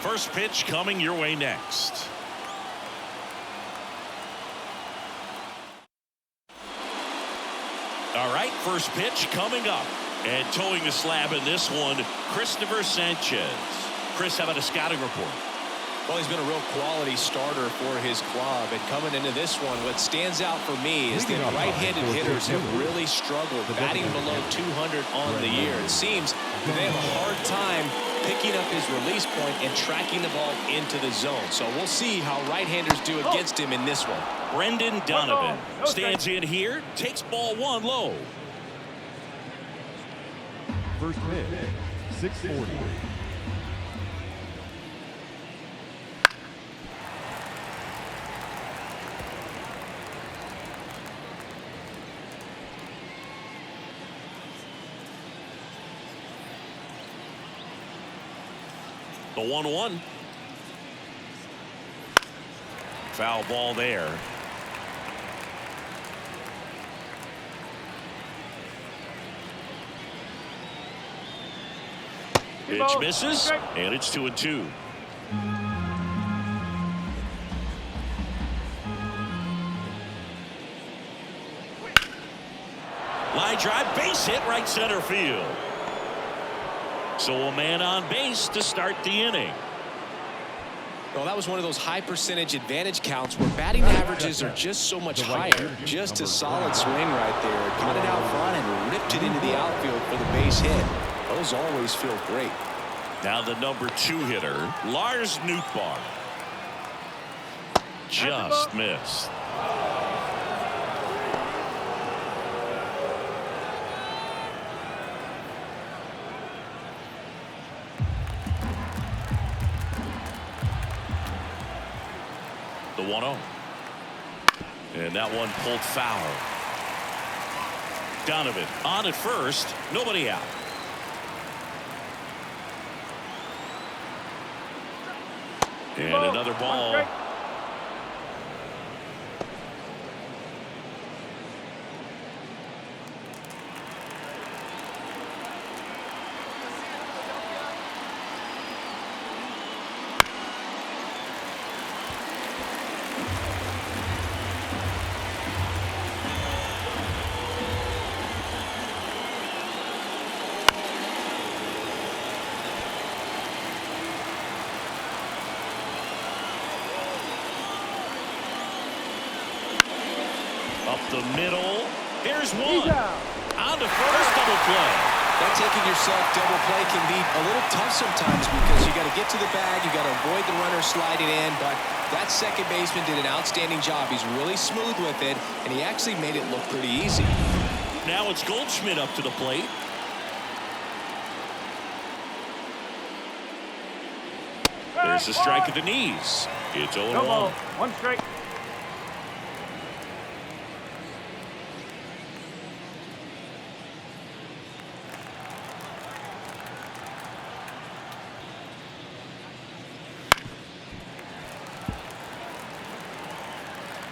First pitch coming your way next. All right, first pitch coming up. And towing the slab in this one, Christopher Sanchez. Chris, how about a scouting report? Well, he's been a real quality starter for his club. And coming into this one, what stands out for me is that right-handed hitters have really struggled batting below 200 on the year. It seems that they have a hard time picking up his release point and tracking the ball into the zone. So we'll see how right-handers do against him in this one. Brendan Donovan stands in here, takes ball one low. First pitch, 640. The 1-1. Foul ball there. Pitch misses, and it's 2-2. Line drive, base hit, right center field. So a man on base to start the inning. Well, that was one of those high percentage advantage counts where batting averages are just so much higher. Just a solid swing right there. Got it out front and ripped it into the outfield for the base hit. Those always feel great. Now the number 2 hitter, Lars Nootbaar. Just missed. The 1-0. And that one pulled foul. Donovan on at first, nobody out. And another ball. Up the middle. Here's one. On to first, double play. That taking yourself double play can be a little tough sometimes because you got to get to the bag, you got to avoid the runner sliding in, but that second baseman did an outstanding job. He's really smooth with it, and he actually made it look pretty easy. Now it's Goldschmidt up to the plate. There's a strike at the knees. It's 0-1. One strike.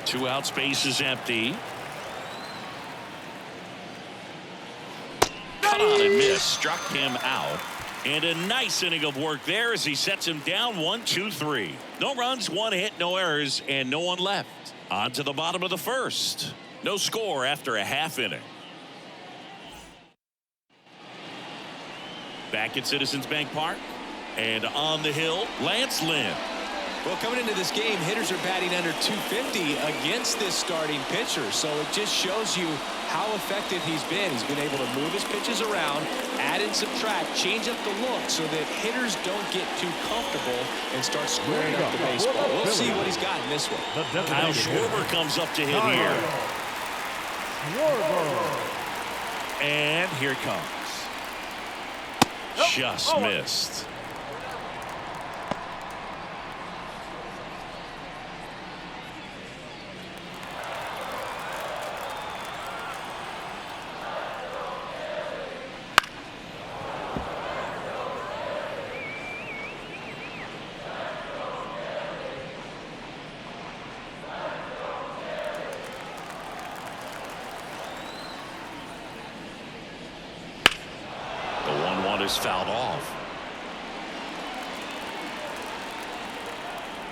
Two out, space is empty. Cut on and miss, struck him out. And a nice inning of work there as he sets him down 1-2-3. No runs, one hit, no errors, and no one left. On to the bottom of the first. No score after a half inning. Back at Citizens Bank Park. And on the hill, Lance Lynn. Well, coming into this game, hitters are batting under 250 against this starting pitcher. So it just shows you how effective he's been. He's been able to move his pitches around, add and subtract, change up the look so that hitters don't get too comfortable and start squaring up the baseball. We'll see what he's got in this one. Kyle Schwarber comes up to hit here. And here it comes. Just missed. Is fouled off.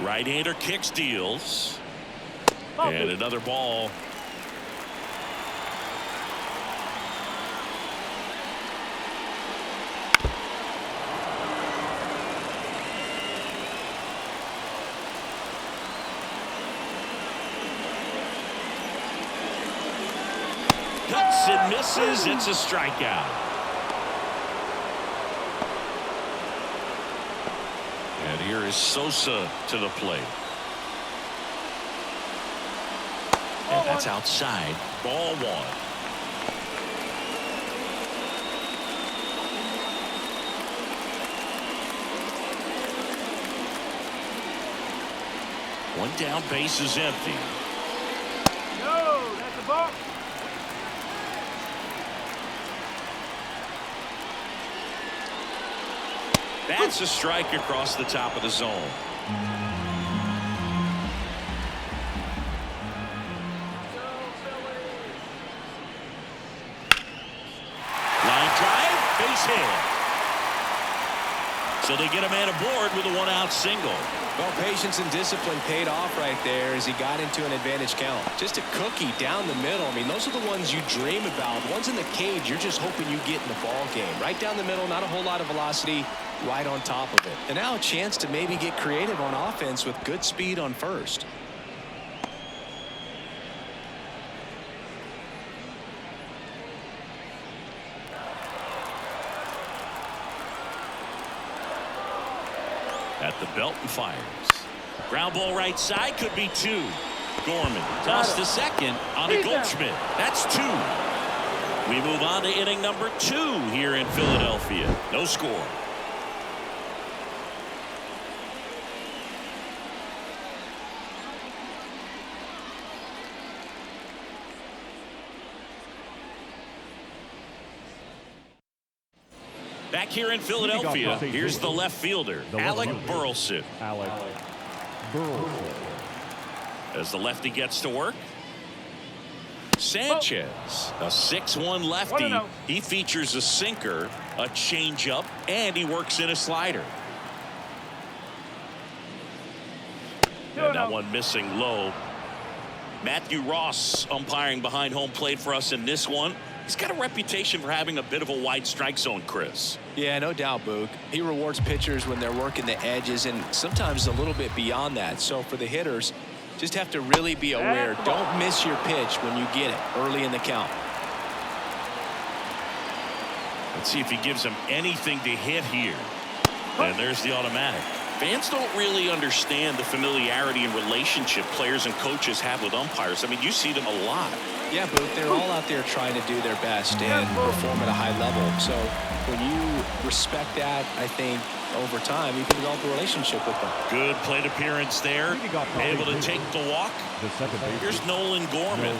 Right-hander kicks, deals. And another ball. Cuts and misses. It's a strikeout. And here is Sosa to the plate. And that's outside. Ball one. One down, base is empty. No, that's a ball. That's a strike across the top of the zone. Line drive, base hit. So they get a man aboard with a one-out single. Well, patience and discipline paid off right there as he got into an advantage count. Just a cookie down the middle. I mean, those are the ones you dream about. Ones in the cage, you're just hoping you get in the ball game. Right down the middle, not a whole lot of velocity, right on top of it. And now a chance to maybe get creative on offense with good speed on first. At the belt and fires. Ground ball right side, could be two. Gorman tossed to second on a Goldschmidt. That's two. We move on to inning number 2 here in Philadelphia. No score. Back here in Philadelphia, here's the left fielder, Alec Burleson. Alec Burleson. As the lefty gets to work. Sanchez, a 6'1" lefty. He features a sinker, a changeup, and he works in a slider. And that one missing low. Matthew Ross umpiring behind home plate for us in this one. He's got a reputation for having a bit of a wide strike zone, Chris. Yeah, no doubt, Boog. He rewards pitchers when they're working the edges and sometimes a little bit beyond that. So for the hitters, just have to really be aware. Don't miss your pitch when you get it early in the count. Let's see if he gives him anything to hit here. And there's the automatic. Fans don't really understand the familiarity and relationship players and coaches have with umpires. I mean, you see them a lot. Yeah, Boog, they're all out there trying to do their best and perform at a high level. So when you respect that, I think over time you can develop a relationship with them. Good plate appearance there. Able to take the walk. Here's Nolan Gorman.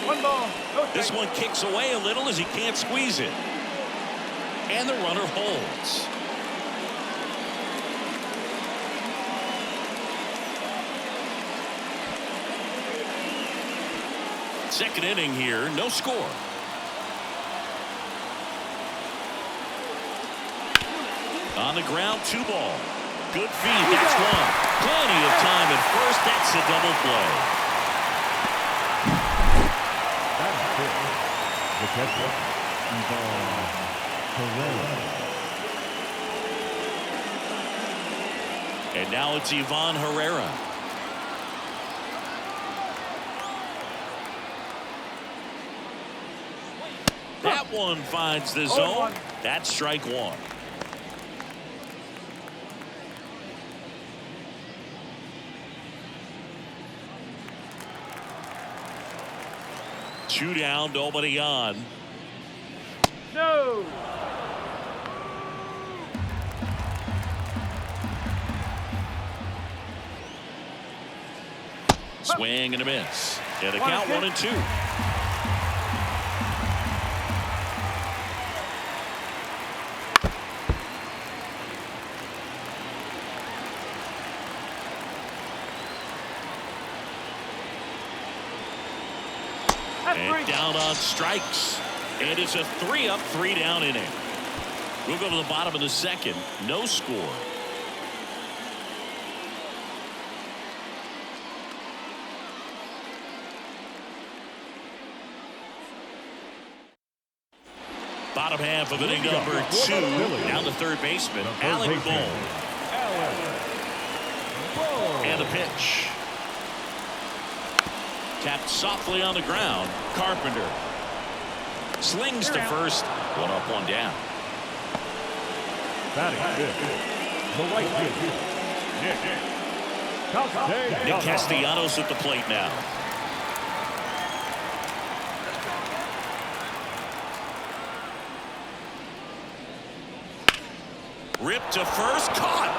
One ball. This one kicks away a little as he can't squeeze it. And the runner holds. Second inning here, no score. On the ground, 2 ball. Good feed, that's one. Plenty of time at first, that's a double play. The catcher, Ivan Herrera. And now it's Ivan Herrera. That one finds the zone. That's strike 1. Two down, nobody on. No. Swing and a miss. And a count 1-2. And down on strikes. And it's a 3-up, 3-down inning. We'll go to the bottom of the second. No score. Bottom half of inning number 2. Down the third baseman, Alec Bohm. And a pitch. Tapped softly on the ground. Carpenter slings to first. One up, one down. Batting fifth, the right field, Nick Castellanos at the plate now. Ripped to first, caught.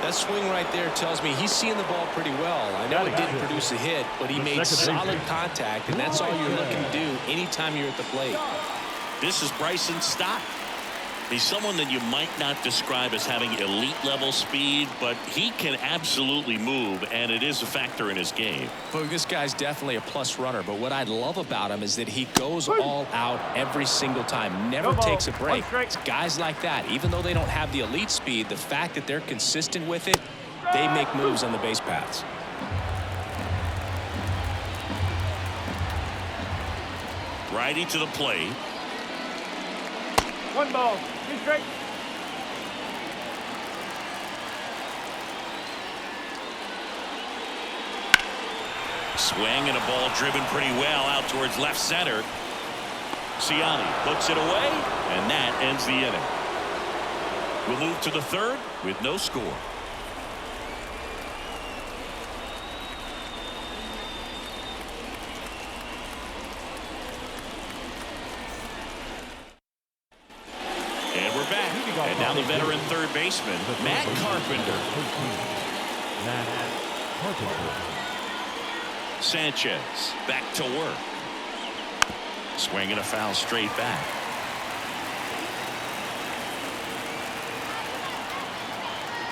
That swing right there tells me he's seeing the ball pretty well. I know it didn't produce a hit, but he made solid contact, and that's all you're looking to do anytime you're at the plate. This is Bryson Stott. He's someone that you might not describe as having elite level speed, but he can absolutely move, and it is a factor in his game. Well, this guy's definitely a plus runner, but what I love about him is that he goes all out every single time, never takes a break. It's guys like that, even though they don't have the elite speed, the fact that they're consistent with it, they make moves on the base paths. Righty to the plate. 1 ball. 2 straight. Swing and a ball driven pretty well out towards left center. Ciani puts it away, and that ends the inning. We'll move to the third with no score. And we're back. And now the veteran third baseman, Matt Carpenter. Matt Carpenter. Sanchez back to work. Swinging a foul straight back.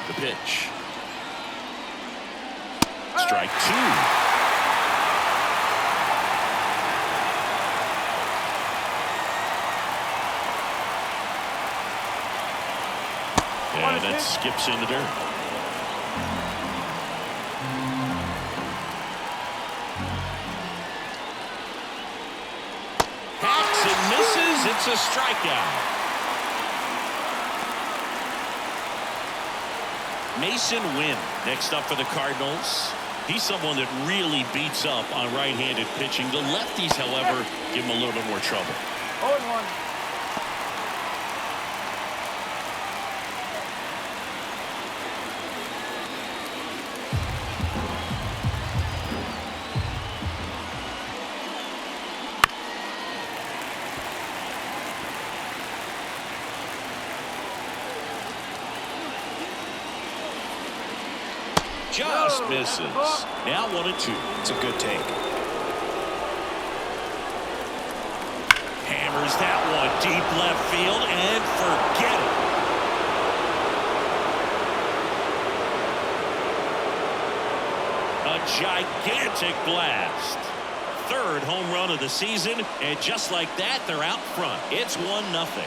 The pitch. Strike 2. And it skips in the dirt. Hacks and misses. It's a strikeout. Mason Wynn next up for the Cardinals. He's someone that really beats up on right-handed pitching. The lefties, however, give him a little bit more trouble. 0-1. Just misses. Now 1-2. It's a good take. Hammers that one deep left field and forget it. A gigantic blast. Third home run of the season, and just like that, they're out front. It's 1-0.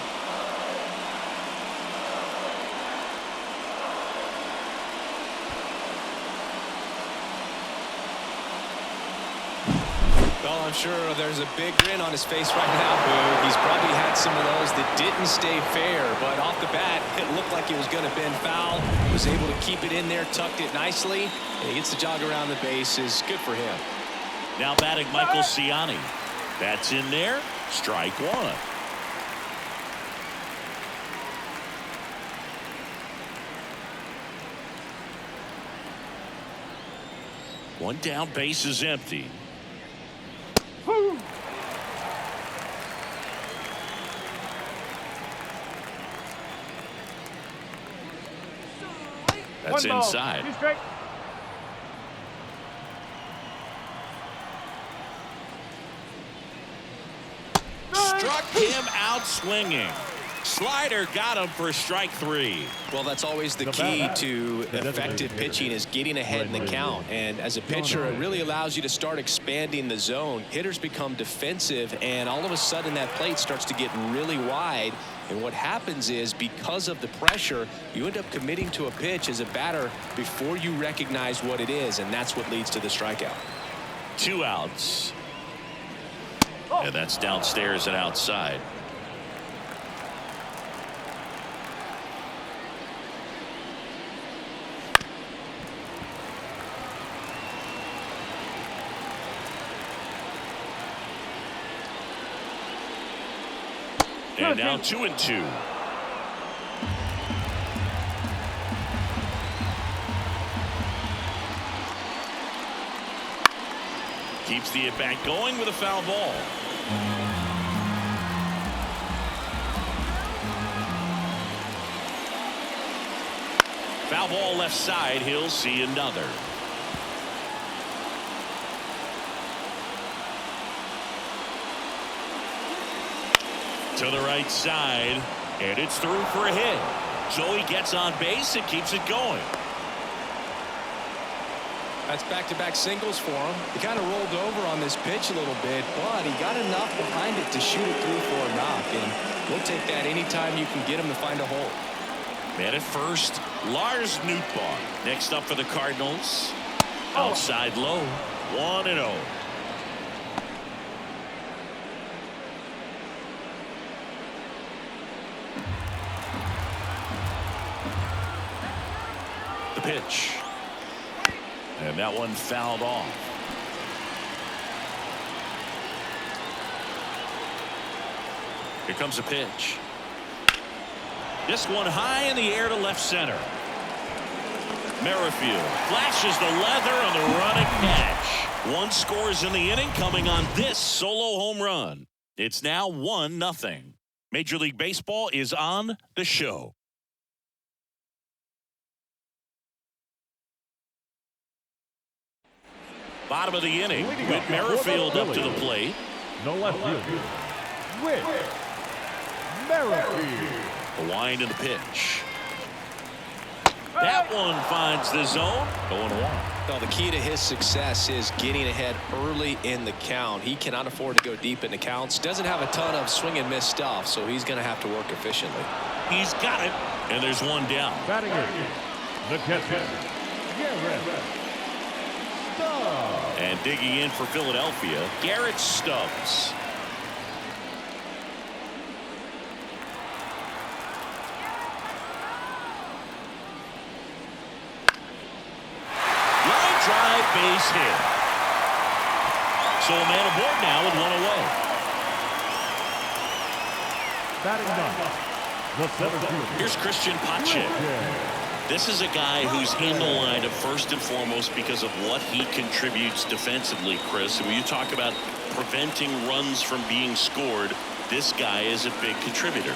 Well, I'm sure there's a big grin on his face right now, Boo. He's probably had some of those that didn't stay fair, but off the bat, it looked like it was going to bend foul. Was able to keep it in there, tucked it nicely, and he gets the jog around the bases. Good for him. Now batting Michael Ciani. That's in there. Strike 1. One down, base is empty. That's inside. 2 straight. Struck him out swinging. Slider got him for strike 3. Well, that's always the key to effective pitching, is getting ahead in the count. And as a pitcher, it really allows you to start expanding the zone. Hitters become defensive, and all of a sudden that plate starts to get really wide. And what happens is, because of the pressure, you end up committing to a pitch as a batter before you recognize what it is, and that's what leads to the strikeout. 2 outs. And that's downstairs and outside. And now 2-2. Keeps the at-bat going with a foul ball. Foul ball left side. He'll see another. To the right side, and it's through for a hit. So he gets on base and keeps it going. That's back-to-back singles for him. He kind of rolled over on this pitch a little bit, but he got enough behind it to shoot it through for a knock, and we'll take that anytime you can get him to find a hole. Man at first, Lars Nootbaar. Next up for the Cardinals, outside low, 1-0. The pitch. And that one fouled off. Here comes a pitch. This one high in the air to left center. Merrifield flashes the leather on the running catch. 1 scores in the inning, coming on this solo home run. It's now 1-0. Major League Baseball is on the show. Bottom of the inning, with Merrifield up to the plate. No left field. Whit Merrifield. A wind in the pitch. That one finds the zone. 0-1. Well, the key to his success is getting ahead early in the count. He cannot afford to go deep in the counts. Doesn't have a ton of swing and miss stuff, so he's going to have to work efficiently. He's got it. And there's one down. Batting in, the catcher, Garrett Stubbs. And digging in for Philadelphia, Garrett Stubbs. Line drive, base hit. So a man aboard now with 1 away. Batting ninth, the center fielder. Here's Christian Pache. This is a guy who's in the lineup first and foremost because of what he contributes defensively, Chris. And when you talk about preventing runs from being scored, this guy is a big contributor.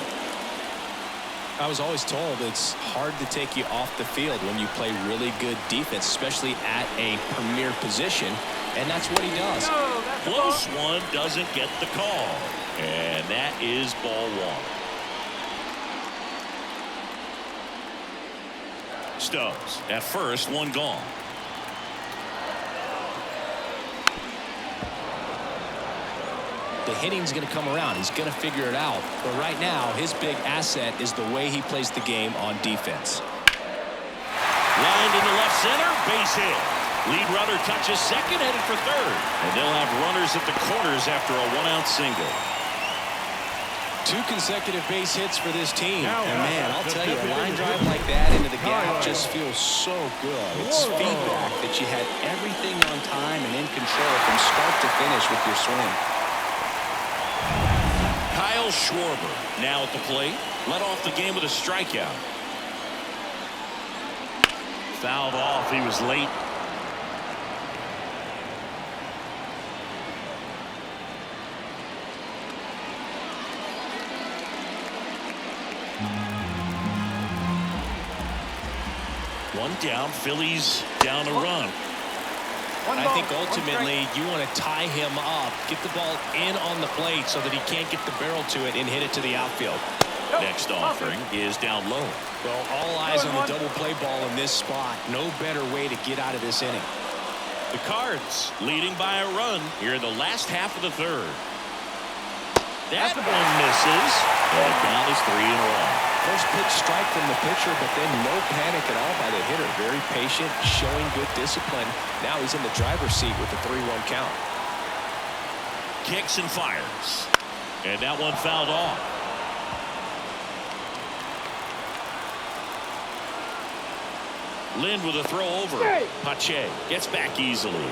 I was always told it's hard to take you off the field when you play really good defense, especially at a premier position, and that's what he does. Close one, doesn't get the call. And that is ball 1. Stubbs at first, 1 gone. The hitting's going to come around. He's going to figure it out. But right now, his big asset is the way he plays the game on defense. Lined into left center, base hit. Lead runner touches second, headed for third. And they'll have runners at the corners after a 1-out single. 2 consecutive base hits for this team. And man, I'll tell you, a line drive like that into the gap just feels so good. It's feedback that you had everything on time and in control from start to finish with your swing. Kyle Schwarber now at the plate. Led off the game with a strikeout. Fouled off. He was late. One down. Phillies down a run. I think ultimately you want to tie him up, get the ball in on the plate so that he can't get the barrel to it and hit it to the outfield. Next offering is down low. Well, all eyes on the double play ball in this spot. No better way to get out of this inning. The Cards leading by a run here in the last half of the third. That one misses. And the count is 3-1. First pitch strike from the pitcher, but then no panic at all by the hitter. Very patient, showing good discipline. Now he's in the driver's seat with the 3-1 count. Kicks and fires. And that one fouled off. Lind with a throw over. Pache gets back easily.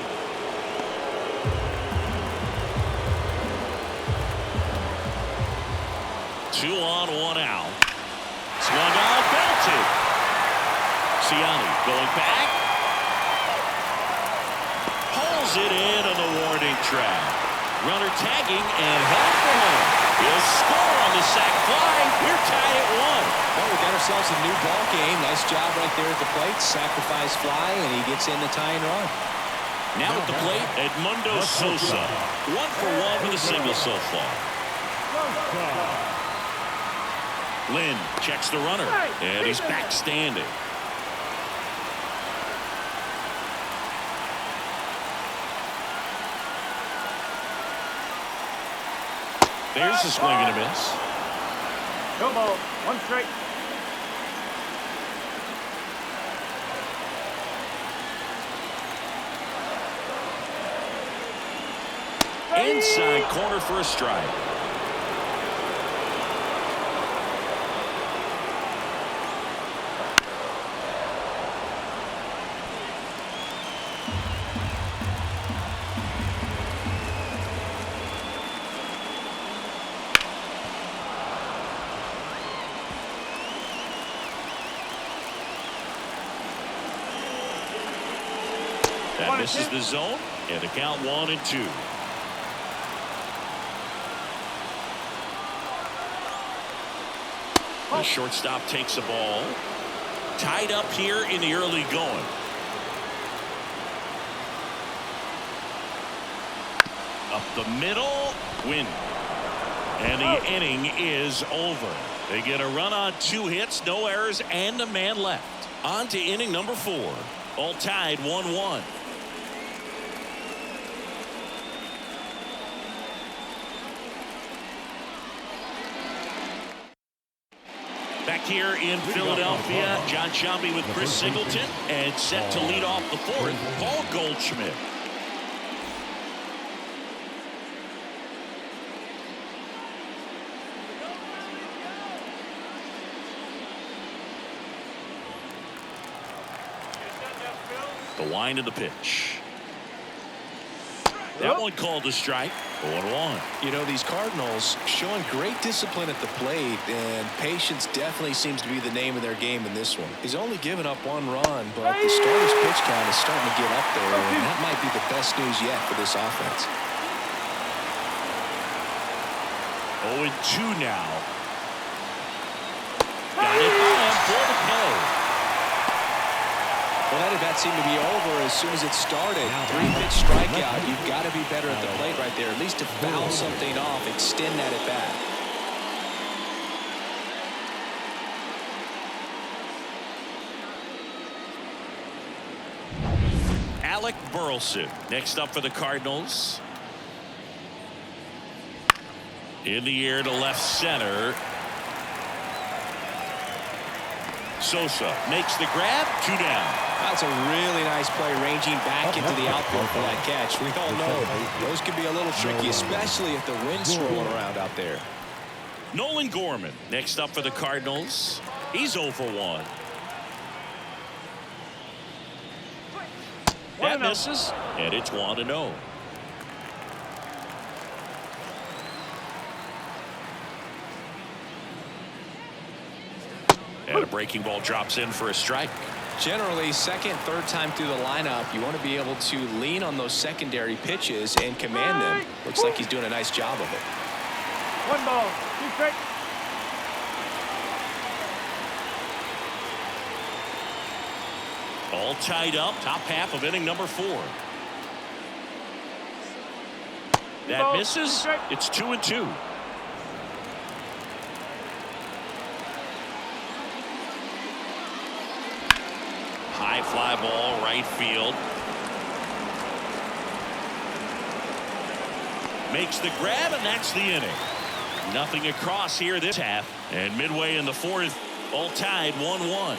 Two on, one out. Swung on, belted. Ciani going back. Pulls it in on the warning track. Runner tagging and headed for home. He'll score on the sac fly. We're tied at 1. Well, we got ourselves a new ball game. Nice job right there at the plate. Sacrifice fly, and he gets in the tying run. Now at the plate, Edmundo Sosa. 1 for 1 with a single so far. Lynn checks the runner, and he's back standing. There's a swing and a miss. No ball. 1 strike. Inside corner for a strike. That misses the zone, and the count 1-2. The shortstop takes the ball. Tied up here in the early going. Up the middle, win. And the inning is over. They get a run on 2 hits, no errors, and a man left. On to inning number 4. All tied 1-1. Back here in Philadelphia, John Shelby with Chris Singleton, and set to lead off the 4th, Paul Goldschmidt. The wind of the pitch. That one called a strike. 0-1. You know, these Cardinals showing great discipline at the plate, and patience definitely seems to be the name of their game in this one. He's only given up 1 run, but the starter's pitch count is starting to get up there, and that might be the best news yet for this offense. 0-2 now. Got it by him for the play. Well, that at-bat seemed to be over as soon as it started. 3-pitch strikeout. You've got to be better at the plate right there, at least to foul something off, extend that at-bat. Alec Burleson next up for the Cardinals. In the air to left center. Sosa makes the grab. 2 down. That's a really nice play, ranging back into the outfield for that catch. We all know those can be a little tricky, especially if the wind's swirling around out there. Nolan Gorman next up for the Cardinals. He's 0 for 1. That misses, and it's 1-0. And a breaking ball drops in for a strike. Generally, second, third time through the lineup, you want to be able to lean on those secondary pitches and command them. Looks like he's doing a nice job of it. 1 ball. 2 strikes. All tied up, top half of inning number 4. That misses. It's 2-2. fly ball right field. Makes the grab, and that's the inning. Nothing across here this half, and midway in the fourth, all tied 1-1.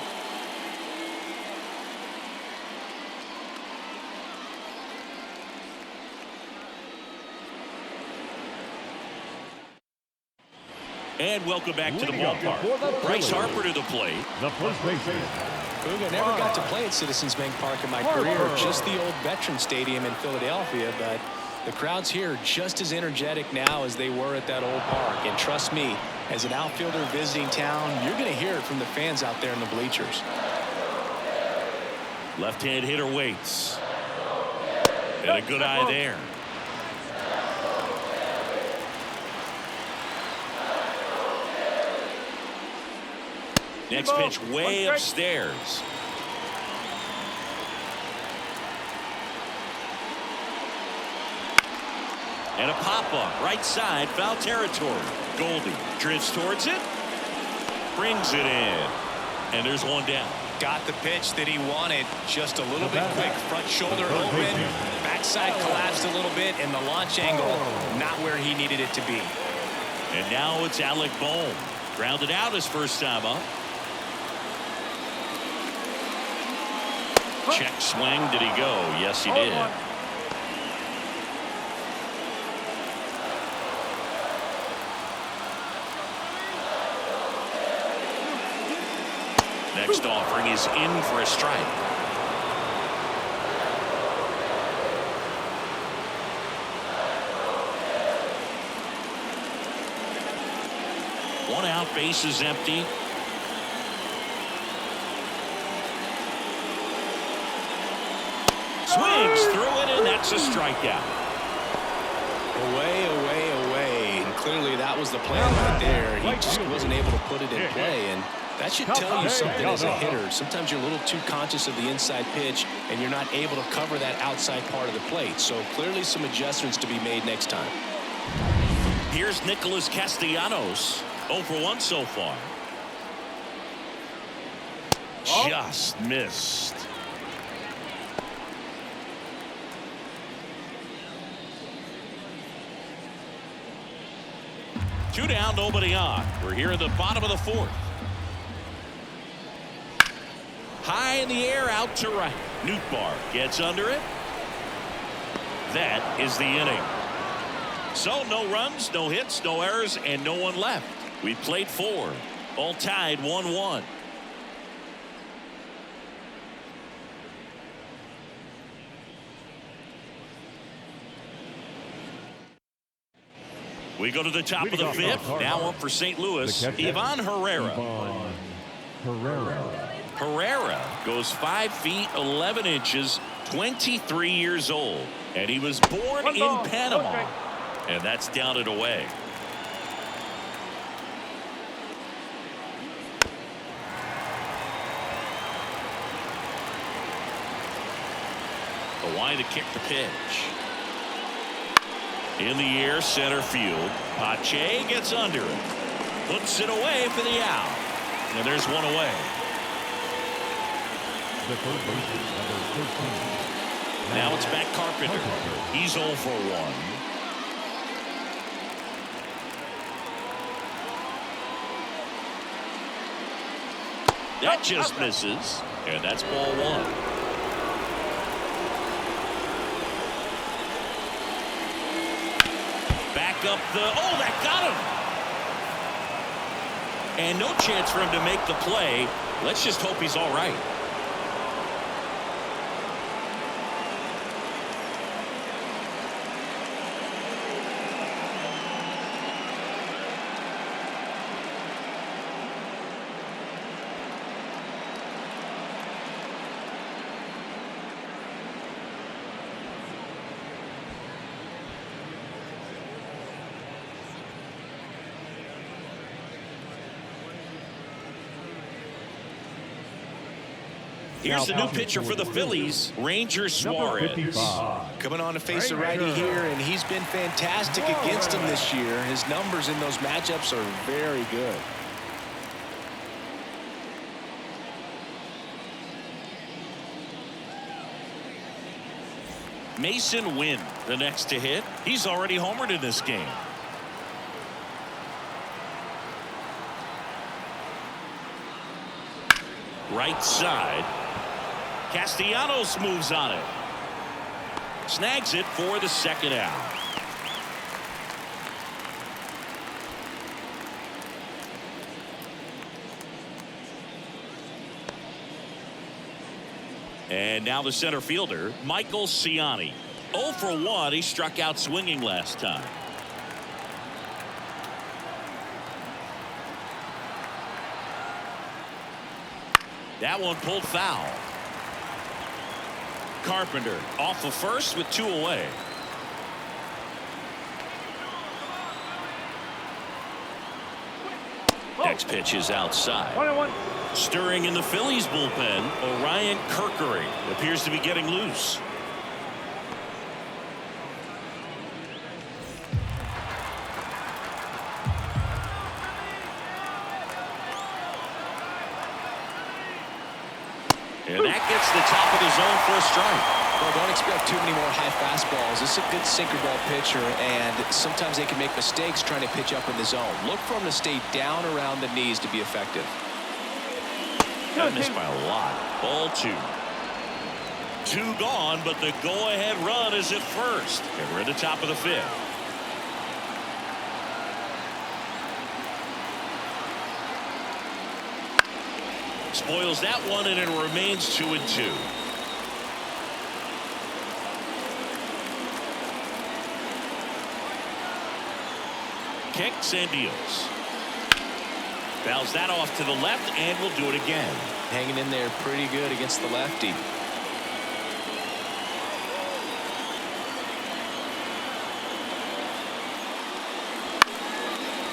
And welcome back to the ballpark. Bryce Harper to the plate. The first baseman. Booga never got to play at Citizens Bank Park in my career, just the old Veterans Stadium in Philadelphia, but the crowds here are just as energetic now as they were at that old park. And trust me, as an outfielder visiting town, you're going to hear it from the fans out there in the bleachers. Left-hand hitter waits. And a good eye there. Next pitch way upstairs. And a pop-up right side, foul territory. Goldie drifts towards it, brings it in, and there's one down. Got the pitch that he wanted, just a little bit quick. Front shoulder open, backside collapsed a little bit, and the launch angle not where he needed it to be. And now it's Alec Bohm. Grounded out his first time up. Check swing. Did he go? Yes, he did. Next offering is in for a strike. One out, base is empty. Swings through it, and that's a strikeout. Away, away, away. And clearly that was the plan right there. He just wasn't able to put it in play, and that should tell you something as a hitter. Sometimes you're a little too conscious of the inside pitch, and you're not able to cover that outside part of the plate. So clearly some adjustments to be made next time. Here's Nicholas Castellanos. 0 for 1 so far. Just missed. Two down, nobody on. We're here at the bottom of the fourth. High in the air, out to right. Nootbaar gets under it. That is the inning. So no runs, no hits, no errors, and no one left. We played 4. All tied 1-1. We go to the top of the fifth. Now up for St. Louis, Ivan Herrera. Herrera goes 5 feet 11 inches, 23 years old, and he was born in Panama. And that's down and away. Hawaii to kick the pitch. In the air, center field. Pache gets under it. Puts it away for the out. And there's one away. Now it's back Carpenter. He's 0 for 1. That just misses. And that's ball 1. Up the that got him, and no chance for him to make the play. Let's just hope he's all right. Here's the new pitcher for the Phillies, Ranger Suarez. Coming on to face the righty here, and he's been fantastic against him this year. His numbers in those matchups are very good. Mason Wynn, the next to hit. He's already homered in this game. Right side. Castellanos moves on it. Snags it for the second out. And now the center fielder, Michael Ciani. 0 for 1. He struck out swinging last time. That one pulled foul. Carpenter off of first with 2 away. Next pitch is outside. 1-1. Stirring in the Phillies bullpen, Orion Kirkery appears to be getting loose. And that gets the top of the zone for a strike. Well, don't expect too many more high fastballs. This is a good sinker ball pitcher, and sometimes they can make mistakes trying to pitch up in the zone. Look for him to stay down around the knees to be effective. That missed by a lot. Ball 2. 2 gone, but the go-ahead run is at first. And we're at the top of the 5th. Spoils that one, and it remains 2-2. Kicks and deals. Fouls that off to the left, and will do it again. Hanging in there pretty good against the lefty.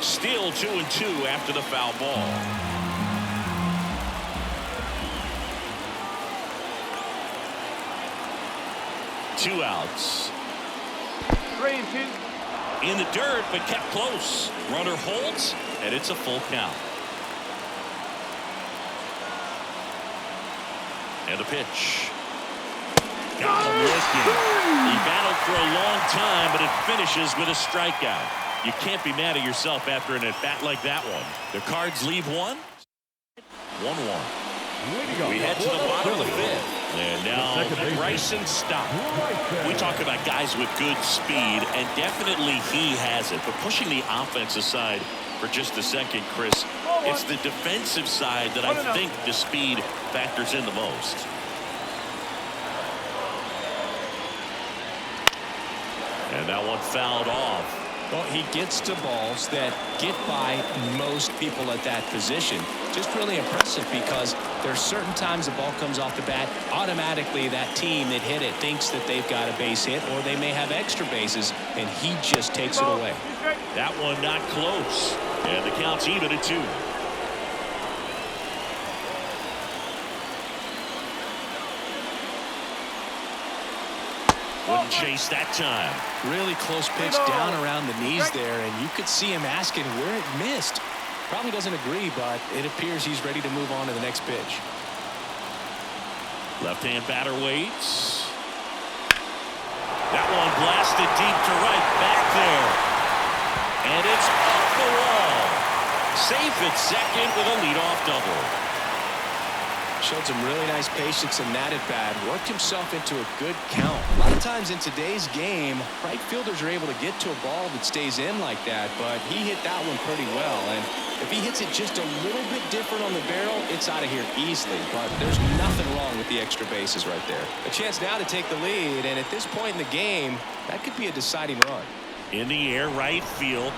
Still 2-2 after the foul ball. Two outs. 3-2. In the dirt, but kept close. Runner holds, and it's a full count. And the pitch. Got him looking. He battled for a long time, but it finishes with a strikeout. You can't be mad at yourself after an at-bat like that one. The Cards leave 1. 1-1. We head to the bottom of the 5th. And now Bryson Stott. We talk about guys with good speed, and definitely he has it. But pushing the offense aside for just a second, Chris, it's the defensive side that I think the speed factors in the most. And that one fouled off. Well, he gets to balls that get by most people at that position. Just really impressive because there's certain times the ball comes off the bat, automatically that team that hit it thinks that they've got a base hit or they may have extra bases, and he just takes it away. That one not close. And the count's even at 2. Wouldn't chase that time. Really close pitch down around the knees there, and you could see him asking where it missed. Probably doesn't agree, but it appears he's ready to move on to the next pitch. Left-hand batter waits. That one blasted deep to right, back there. And it's off the wall. Safe at second with a leadoff double. Showed some really nice patience in that at bat. Worked himself into a good count. A lot of times in today's game, right fielders are able to get to a ball that stays in like that, but he hit that one pretty well. And if he hits it just a little bit different on the barrel, it's out of here easily. But there's nothing wrong with the extra bases right there. A chance now to take the lead, and at this point in the game, that could be a deciding run. In the air, right field.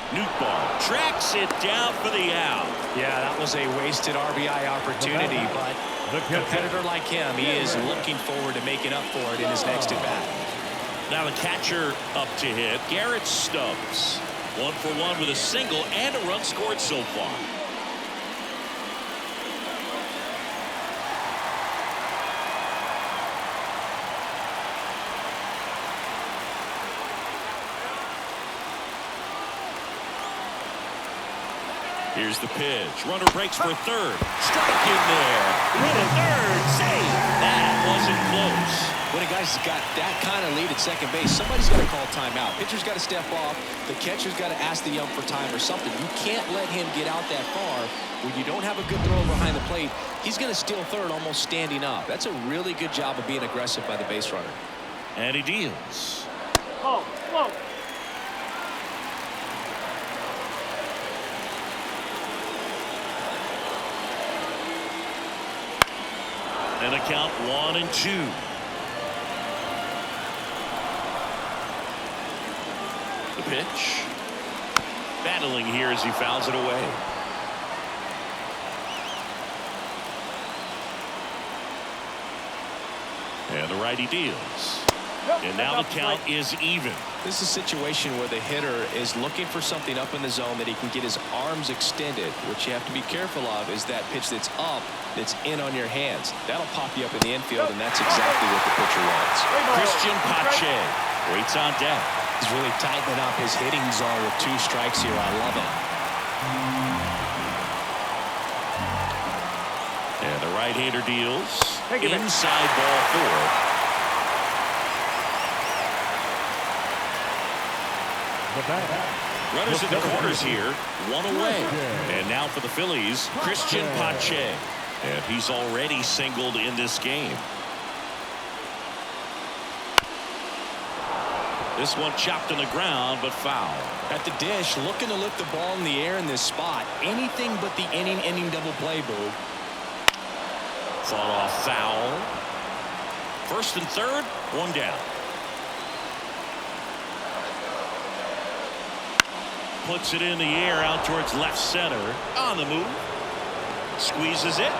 Nootbaar tracks it down for the out. Yeah, that was a wasted RBI opportunity, but a competitor like him, he is looking forward to making up for it in his next at-bat. Now the catcher up to hit, Garrett Stubbs. 1 for 1 with a single and a run scored so far. Here's the pitch. Runner breaks for third. Strike in there. With a third. Save. That wasn't close. When a guy's got that kind of lead at second base, somebody's got to call timeout. Pitcher's got to step off. The catcher's got to ask the ump for time or something. You can't let him get out that far. When you don't have a good throw behind the plate, he's going to steal third almost standing up. That's a really good job of being aggressive by the base runner. And he deals. Whoa, whoa. And a count 1-2. The pitch. Battling here as he fouls it away. And the righty deals. And now the count is even. This is a situation where the hitter is looking for something up in the zone that he can get his arms extended. What you have to be careful of is that pitch that's up, that's in on your hands. That'll pop you up in the infield, and that's exactly what the pitcher wants. Christian Pache waits on deck. He's really tightening up his hitting zone with 2 strikes here. I love it. And the right-hander deals. Inside ball 4. Runners in the corners here, 1 away. And now for the Phillies, Christian Pache. And he's already singled in this game. This one chopped on the ground, but foul. At the dish, looking to lift the ball in the air in this spot. Anything but the inning double play, Boo. Fought off foul. First and third, 1 down. Puts it in the air out towards left center. On the move. Squeezes it.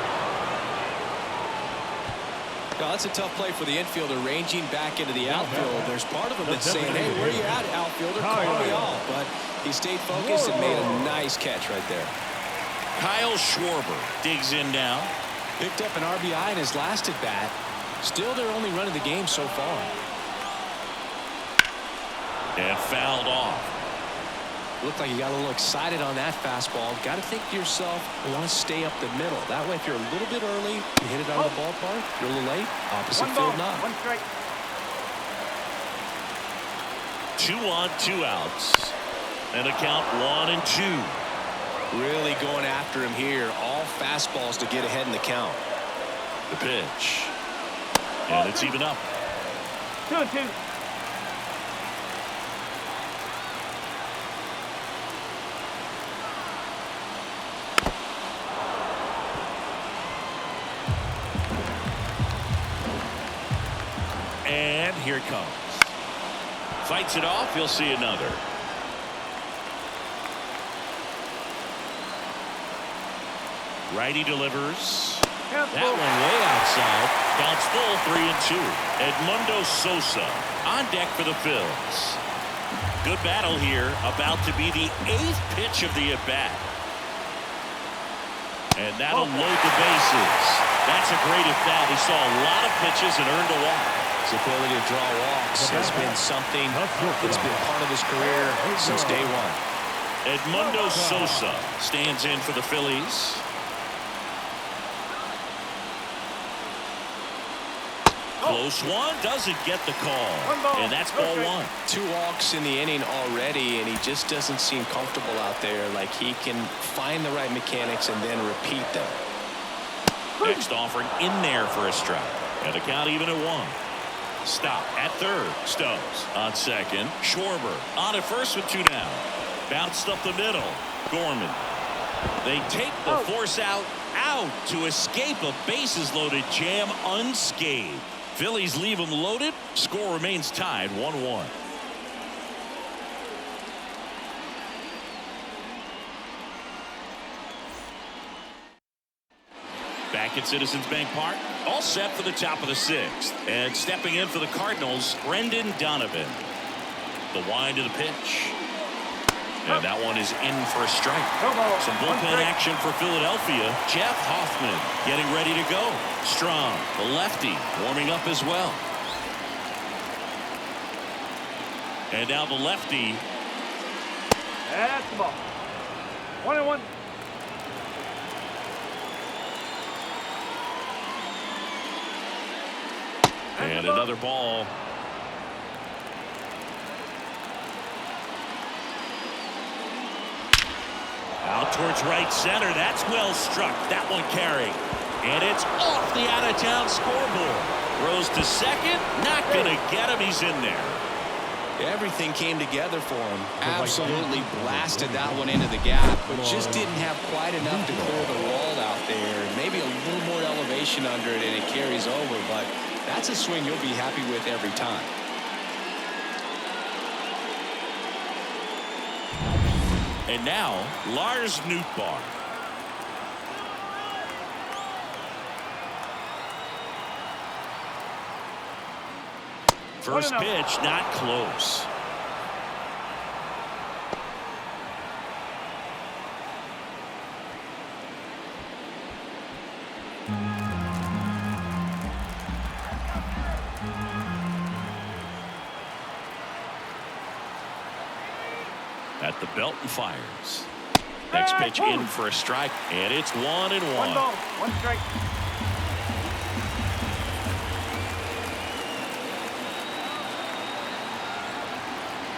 Now, that's a tough play for the infielder, ranging back into the outfield. There's part of him that's saying, hey, where are you at, outfielder? Call me off. But he stayed focused and made a nice catch right there. Kyle Schwarber digs in now. Picked up an RBI in his last at bat. Still their only run of the game so far. And fouled off. Looked like you got a little excited on that fastball. Got to think to yourself, I want to stay up the middle. That way, if you're a little bit early, you hit it out of the ballpark. You're a little late. Opposite field not. 1 strike. 2 on, 2 outs. And a count 1-2. Really going after him here. All fastballs to get ahead in the count. The pitch. And it's even up. 2-2. And here it comes. Fights it off. He'll see another. Righty delivers. That one way outside. Counts full 3-2. Edmundo Sosa on deck for the Phils. Good battle here. About to be the 8th pitch of the at-bat. And that'll load the bases. That's a great at-bat. He saw a lot of pitches and earned a walk. His ability to draw walks has been something that's been part of his career since day one. Edmundo Sosa stands in for the Phillies. Close one, doesn't get the call. And that's ball 1. 2 walks in the inning already, and he just doesn't seem comfortable out there. Like he can find the right mechanics and then repeat them. Next offering in there for a strike. And the count even at 1. Stop at third. Stubbs on second. Schwarber on at first with 2 down. Bounced up the middle. Gorman. They take the force out to escape a bases-loaded jam unscathed. Phillies leave them loaded. Score remains tied 1-1. Back at Citizens Bank Park, all set for the top of the 6th. And stepping in for the Cardinals, Brendan Donovan. The wind to the pitch. And that one is in for a strike. Some bullpen action for Philadelphia. Jeff Hoffman getting ready to go. Strong, the lefty, warming up as well. And now the lefty. That's the ball. 1-1. And another ball. Out towards right center. That's well struck. That one carrying. And it's off the out-of-town scoreboard. Throws to second. Not going to get him. He's in there. Everything came together for him. Absolutely blasted that one into the gap, but just didn't have quite enough to clear the wall out there. Maybe a little more elevation under it, and it carries over, but that's a swing you'll be happy with every time. And now, Lars Nootbaar. First pitch, not close. At the belt and fires. Next pitch in for a strike, and it's 1-1. One ball, one strike.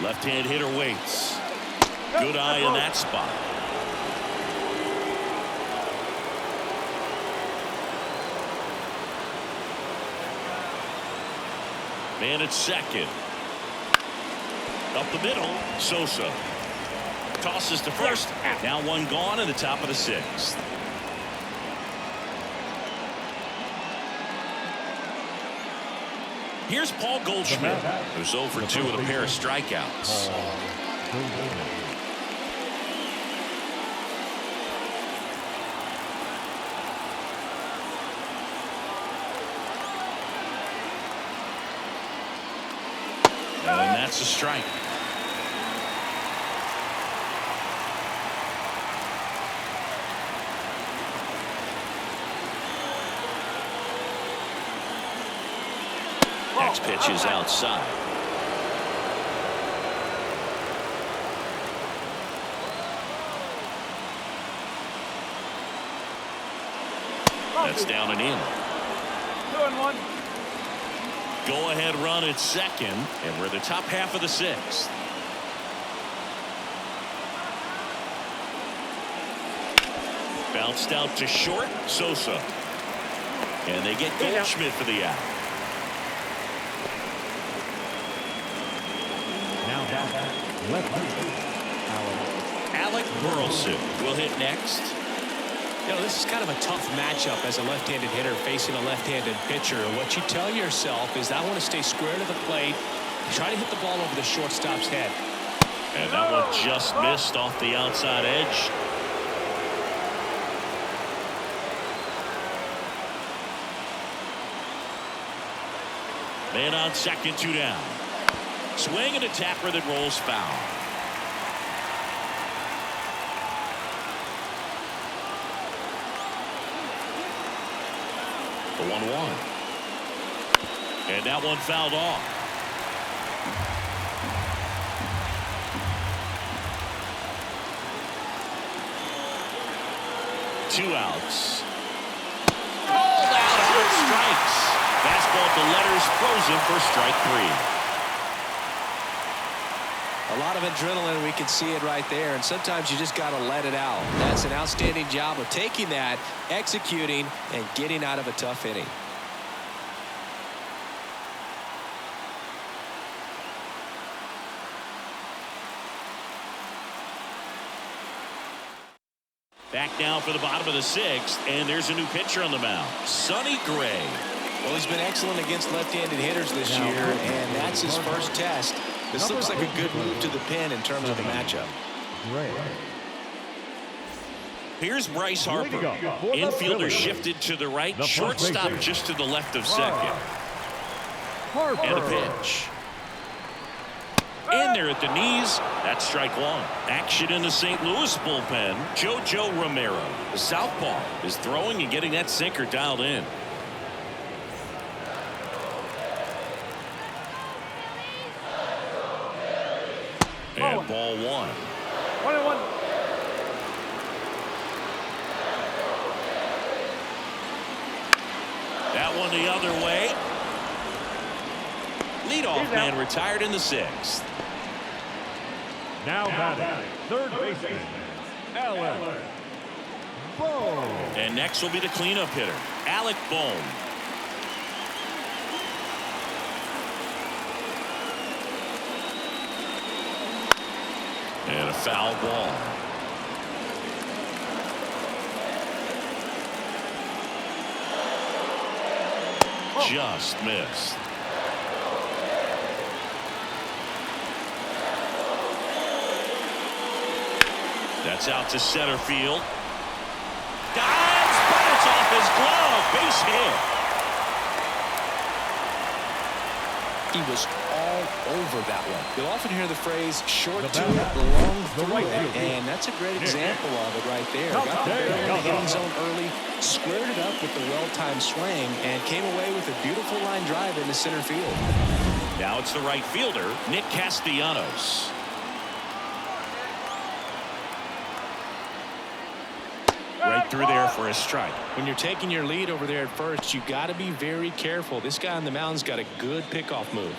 Left-hand hitter waits. Good eye in that spot. Man at second. Up the middle, Sosa. Tosses to first. Now one gone in the top of the sixth. Here's Paul Goldschmidt, who's 0 for 2 with a pair of strikeouts. And that's a strike. Next pitch is outside. That's down and in. 2-1. Go ahead run at second, and we're in the top half of the sixth. Bounced out to short, Sosa. And they get Goldschmidt for the out. Alec Burleson will hit next. You know, this is kind of a tough matchup as a left-handed hitter facing a left-handed pitcher. What you tell yourself is I want to stay square to the plate, try to hit the ball over the shortstop's head. And that one just missed off the outside edge. Man on second, 2 down. Swing and a tapper that rolls foul. The 1-1. And that one fouled off. Two outs. Called out on strikes. Fastball to letters frozen for strike 3. A lot of adrenaline, we can see it right there, and sometimes you just got to let it out. That's an outstanding job of taking that, executing, and getting out of a tough inning. Back now for the bottom of the sixth, and there's a new pitcher on the mound, Sonny Gray. Well, he's been excellent against left-handed hitters this year, and that's his first test. This looks like a good move to the pin in terms of the matchup. Here's Bryce Harper. Infielder shifted to the right, shortstop just to the left of second. And a pitch. In there at the knees. That's strike 1. Action in the St. Louis bullpen. JoJo Romero, the southpaw, is throwing and getting that sinker dialed in. And ball 1. 1-1. That one the other way. leadoff man retired in the 6th. Now batting, third baseman, Alec Bohm. And next will be the cleanup hitter, Alec Bohm. And a foul ball. Just missed. That's out to center field. Dives, but it's off his glove. Base hit. He was all over that one. You'll often hear the phrase, short to it, long through it, and that's a great example of it right there. Got the barrel in the hitting zone early, squared it up with the well-timed swing, and came away with a beautiful line drive into center field. Now it's the right fielder, Nick Castellanos. Right through there for a strike. When you're taking your lead over there at first, you got to be very careful. This guy on the mound's got a good pickoff move.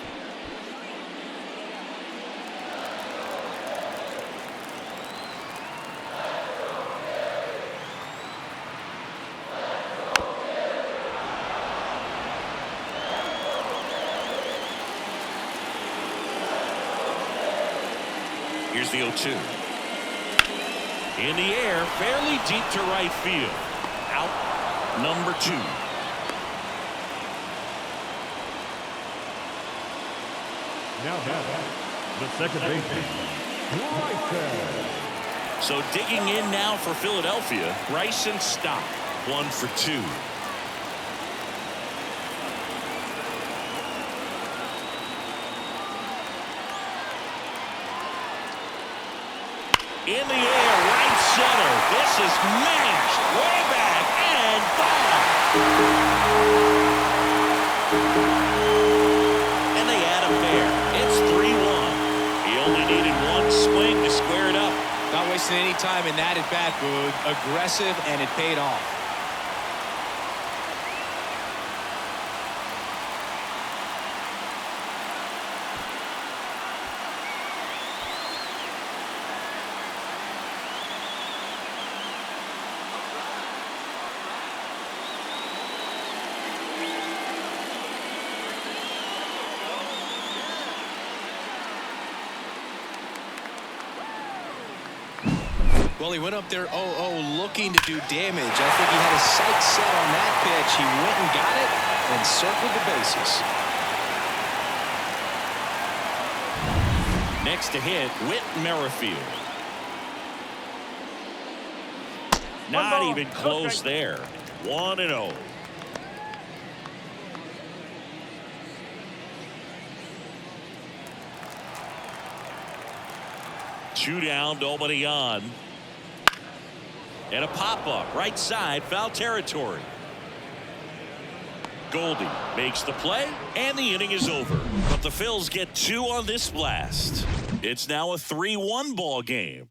Here's the 0-2. In the air, fairly deep to right field. Out number 2. Now batting, the second baseman, Bryson. So digging in now for Philadelphia, Bryson Stott, 1 for 2. In the air, right center. This is mashed way back and gone. And they add him there. It's 3-1. He only needed one swing to square it up. Not wasting any time in that at-bat, Boog. Aggressive, and it paid off. Well, he went up there 0-0 looking to do damage. I think he had his sights set on that pitch. He went and got it and circled the bases. Next to hit, Whit Merrifield. Not even close there. 1-0. Two down, nobody on. And a pop-up, right side, foul territory. Goldie makes the play, and the inning is over. But the Phils get 2 on this blast. It's now a 3-1 ball game.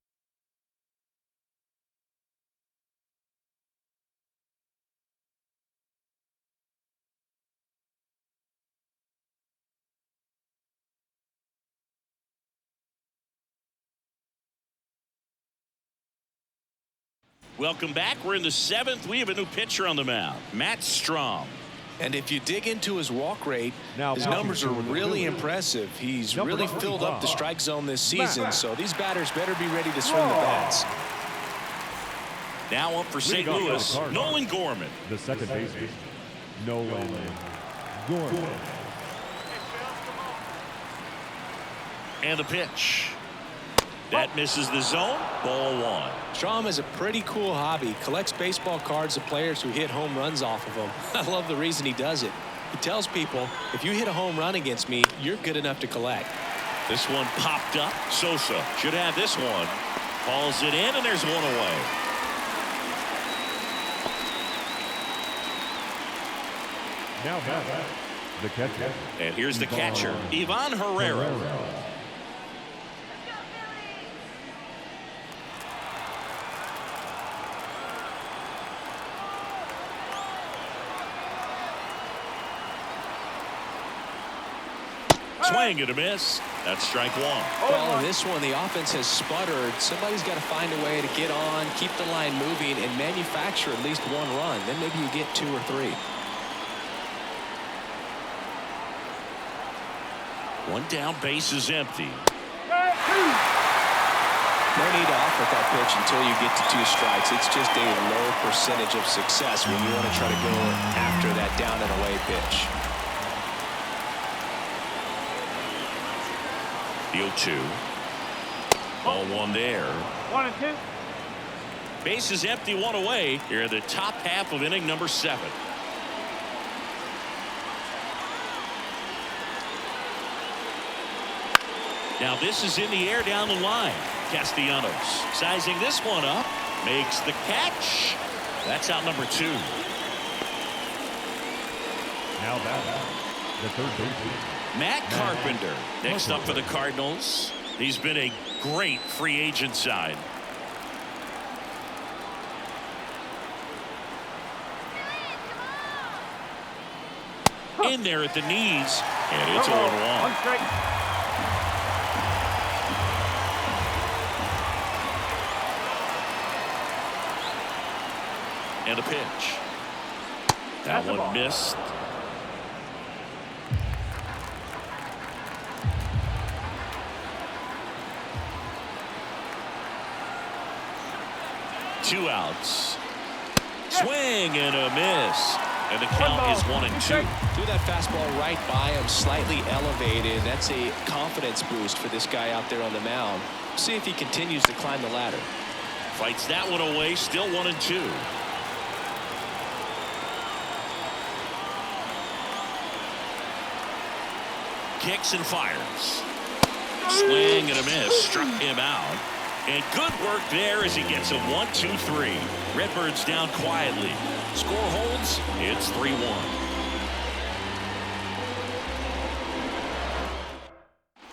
Welcome back. We're in the 7th. We have a new pitcher on the mound, Matt Strom. And if you dig into his walk rate, Now his numbers are really impressive. He's really filled up the strike zone this season, so these batters better be ready to swing the bats. Now up for St. Louis, Nolan Gorman. The second baseman, Nolan Gorman. And the pitch. That misses the zone. Ball 1. Strom has a pretty cool hobby. Collects baseball cards of players who hit home runs off of them. I love the reason he does it. He tells people, if you hit a home run against me, you're good enough to collect. This one popped up. Sosa should have this one. Calls it in, and there's one away. Now batting, the catcher. And here's the catcher, Ivan Herrera. Swing and a miss. That's strike one. Well, in this one, the offense has sputtered. Somebody's got to find a way to get on, keep the line moving, and manufacture at least one run. Then maybe you get 2 or 3. One down, base is empty. No need to offer that pitch until you get to 2 strikes. It's just a low percentage of success when you want to try to go after that down and away pitch. The 0-2. Ball 1 there. 1 and 2. Base is empty, 1 away. Here in the top half of inning number 7. Now this is in the air down the line. Castellanos sizing this one up. Makes the catch. That's out number 2. Now that the third baseman. Matt Carpenter next up for the Cardinals. He's been a great free agent sign. In there at the knees, and it's 0-1. 1 strike. And a pitch. That one missed. Two outs. Swing and a miss. And the count is 1 and 2. Threw that fastball right by him, slightly elevated. That's a confidence boost for this guy out there on the mound. See if he continues to climb the ladder. Fights that one away, still 1 and 2. Kicks and fires. Swing and a miss. Struck him out. And good work there as he gets a 1-2-3. Redbirds down quietly. Score holds. It's 3-1.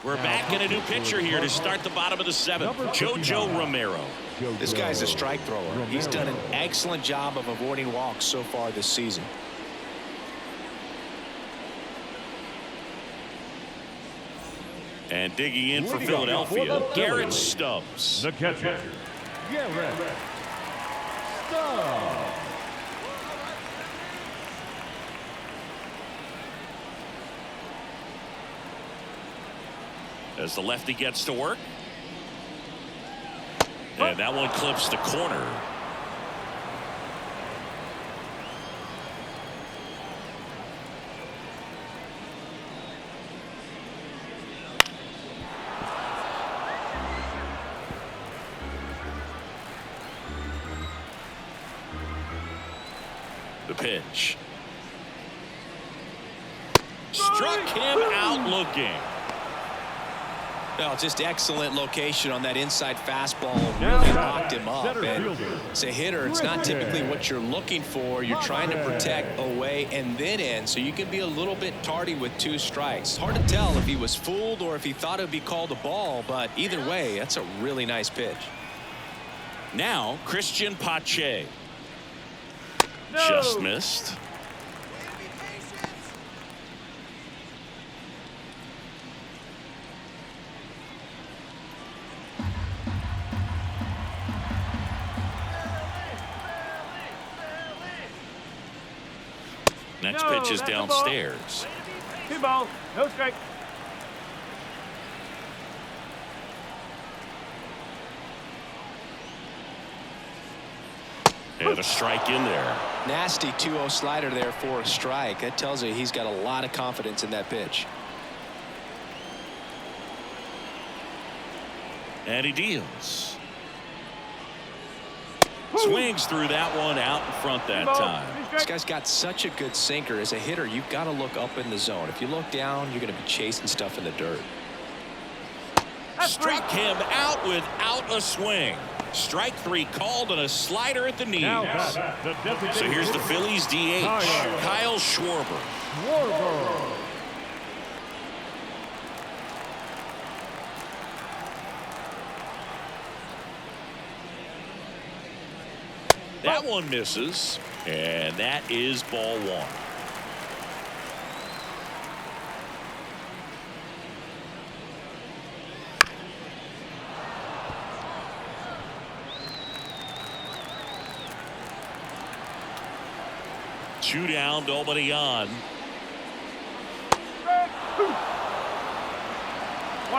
We're back in a new pitcher here to start the bottom of the 7th. JoJo Romero. This guy's a strike thrower. He's done an excellent job of avoiding walks so far this season. And digging in for Philadelphia, Garrett Stubbs. The catcher, Garrett Stubbs. As the lefty gets to work. And that one clips the corner. The pitch. Struck him out looking. Well, just excellent location on that inside fastball. Really knocked him up. And as a hitter, it's not typically what you're looking for. You're trying to protect away and then in, so you can be a little bit tardy with 2 strikes. Hard to tell if he was fooled or if he thought it would be called a ball, but either way, that's a really nice pitch. Now, Christian Pache. Just missed. Next pitch is downstairs. 2 balls, no strike. And a strike in there. Nasty 2-0 slider there for a strike. That tells you he's got a lot of confidence in that pitch. And he deals. Swings through that one out in front that time. This guy's got such a good sinker. As a hitter, you've got to look up in the zone. If you look down, you're going to be chasing stuff in the dirt. Struck him out without a swing. Strike 3 called and a slider at the knees. So here's the Phillies DH, Kyle Schwarber. That one misses, and that is ball 1. 2 down, nobody on. 1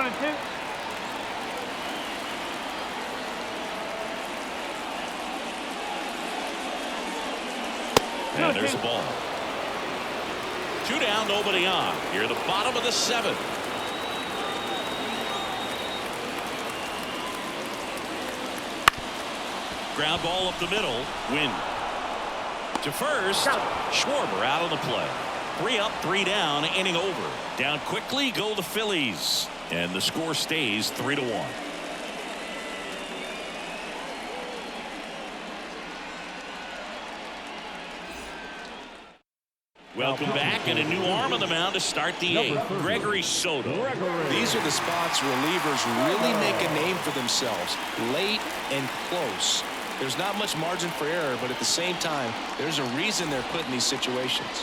and 2. And there's a ball. 2 down, nobody on. Here at the bottom of the 7th. Ground ball up the middle. Win. To first. Schwarber out on the play. 3 up, 3 down, inning over. Down quickly go the Phillies. And the score stays 3-1. Welcome back, and a new arm on the mound to start the 8th. Gregory Soto. These are the spots relievers really make a name for themselves. Late and close. There's not much margin for error, but at the same time, there's a reason they're put in these situations.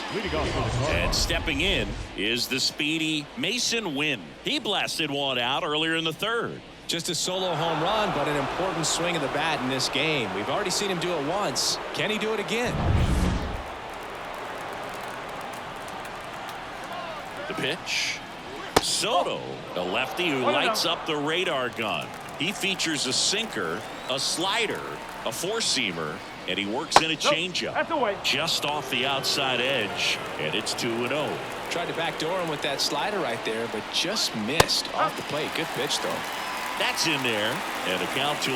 And stepping in is the speedy Mason Wynn. He blasted one out earlier in the 3rd. Just a solo home run, but an important swing of the bat in this game. We've already seen him do it once. Can he do it again? The pitch. Soto, a lefty who lights up the radar gun. He features a sinker, a slider, a four-seamer, and he works in a changeup. Just off the outside edge, and it's 2-0. Tried to backdoor him with that slider right there, but just missed off the plate. Good pitch, though. That's in there, and a count 2-1.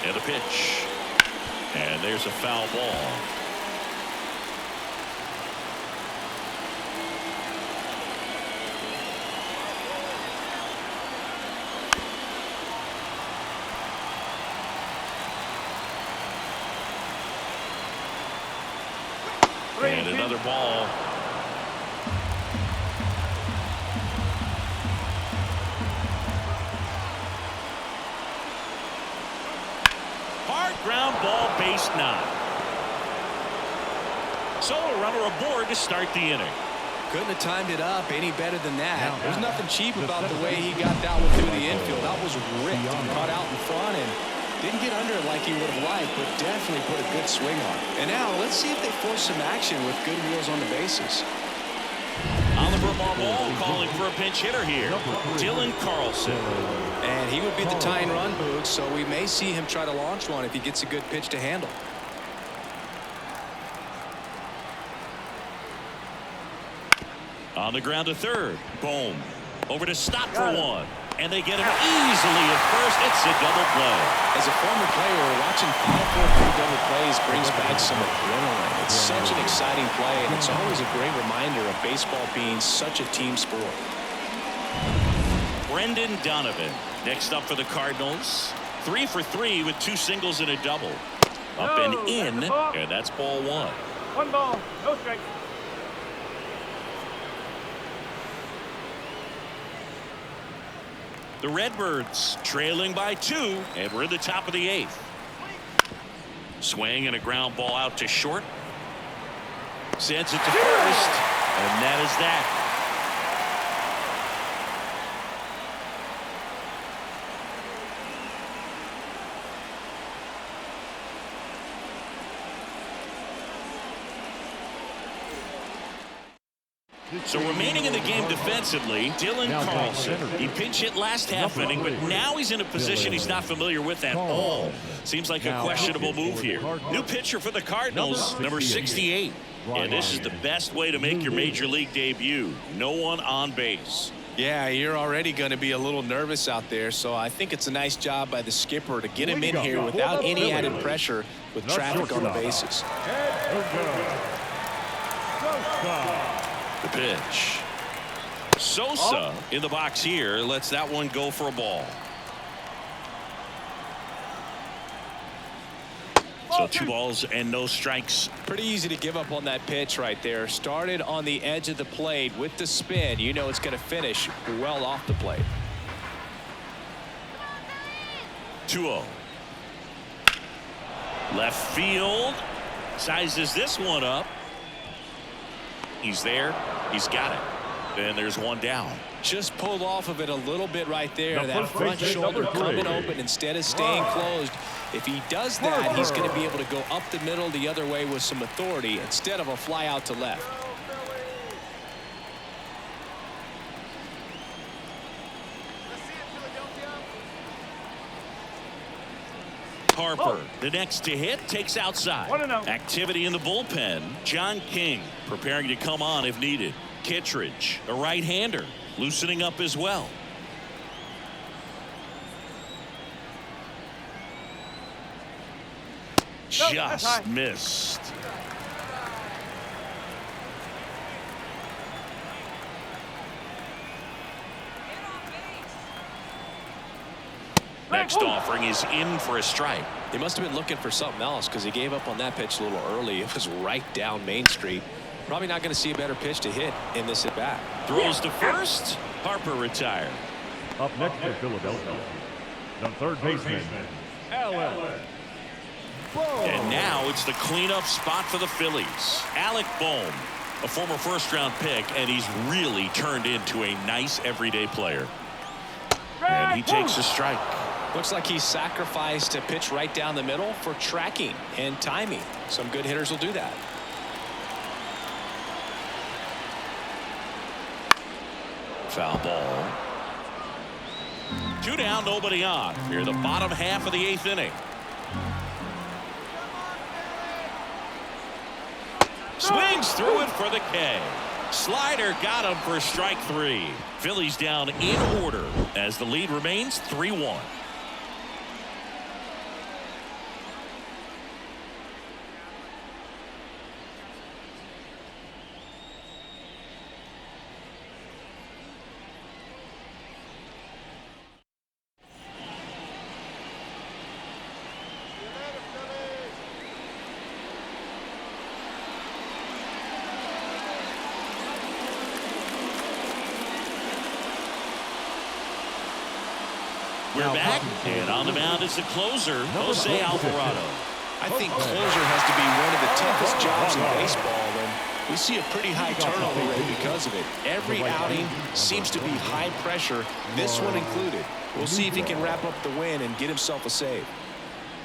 And the pitch. And there's a foul ball. And another ball. Hard ground ball, base 9. So a runner aboard to start the inning. Couldn't have timed it up any better than that. There's nothing cheap about the way he got that one through the infield. That was ripped and caught out in front and didn't get under it like he would have liked, but definitely put a good swing on it. And now let's see if they force some action with good wheels on the bases. Oliver Marmol calling for a pinch hitter here. Dylan Carlson. And he would be the tying run, Boog, so we may see him try to launch one if he gets a good pitch to handle. On the ground to third. Boom. Over to stop for one. And they get him easily at first. It's a double play. As a former player, watching 5-4-3 double plays brings back some adrenaline. It's such an exciting play, and it's always a great reminder of baseball being such a team sport. Brendan Donovan next up for the Cardinals. 3 for 3 with 2 singles and a double. Up and in, and that's ball 1. 1 ball, no strike. The Redbirds trailing by 2, and we're in the top of the 8th. Swing and a ground ball out to short. Sends it to first, and that is that. So remaining in the game defensively, Dylan Carlson. He pinch hit last half inning, but now he's in a position he's not familiar with at all. Seems like a questionable move here. New pitcher for the Cardinals, number 68. And this is the best way to make your major league debut. No one on base. Yeah, you're already going to be a little nervous out there, so I think it's a nice job by the skipper to get him in here without any added pressure with traffic on the bases. The pitch. Sosa in the box here lets that one go for a ball. So 2 balls and no strikes. Pretty easy to give up on that pitch right there. Started on the edge of the plate with the spin. You know it's going to finish well off the plate. 2-0. Left field. Sizes this one up. He's there. He's got it. And there's one down. Just pulled off of it a little bit right there. The That first front baseman, shoulder number coming 3. open instead of staying closed. If he does that, he's going to be able to go up the middle the other way with some authority instead of a fly out to left. Harper, the next to hit, takes outside. 1-0. Activity in the bullpen. John King preparing to come on if needed. Kittredge, a right-hander, loosening up as well. Just missed. Next offering is in for a strike. He must have been looking for something else because he gave up on that pitch a little early. It was right down Main Street. Probably not going to see a better pitch to hit in this at bat. Throws to first. Harper retired. Up next for Philadelphia, the third baseman, Alec Bohm. And now it's the cleanup spot for the Phillies. Alec Bohm, a former first-round pick, and he's really turned into a nice everyday player. And he takes a strike. Looks like he sacrificed a pitch right down the middle for tracking and timing. Some good hitters will do that. Foul ball. 2 down, nobody on. Here the bottom half of the 8th inning. Swings through it for the K. Slider got him for strike 3. Phillies down in order as the lead remains 3-1. We're back, and on the mound is the closer, Jose Alvarado. I think closer has to be one of the toughest jobs in baseball, and we see a pretty high turnover rate because of it. Every outing seems to be high pressure, this one included. We'll see if he can wrap up the win and get himself a save.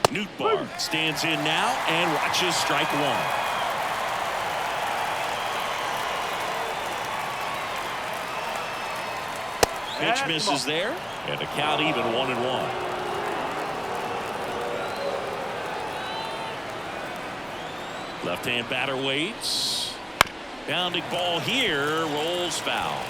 Nootbaar stands in now and watches strike 1. Pitch misses there, and the count even 1-1. Left-hand batter waits. Bounding ball here, rolls foul.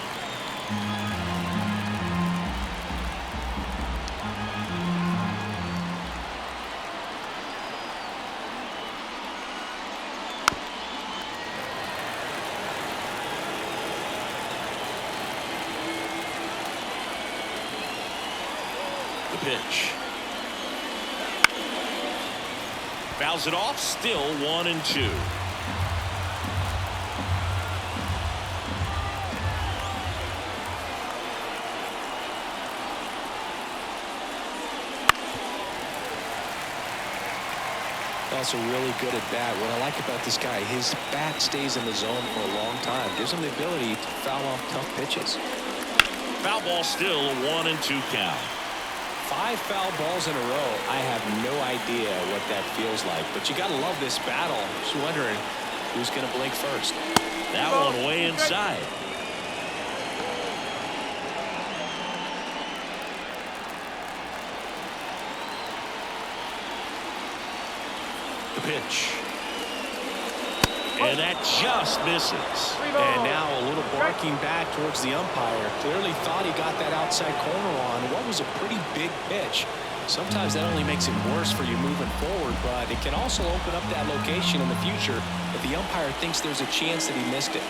Pitch. Fouls it off, still 1-2. Also really good at bat. What I like about this guy, his bat stays in the zone for a long time. Gives him the ability to foul off tough pitches. Foul ball still 1-2 count. 5 foul balls in a row. I have no idea what that feels like, but you got to love this battle. Just wondering who's going to blink first. That one way inside. The pitch. And that just misses. And now a little barking back towards the umpire. Clearly thought he got that outside corner on what was a pretty big pitch. Sometimes that only makes it worse for you moving forward, but it can also open up that location in the future if the umpire thinks there's a chance that he missed it.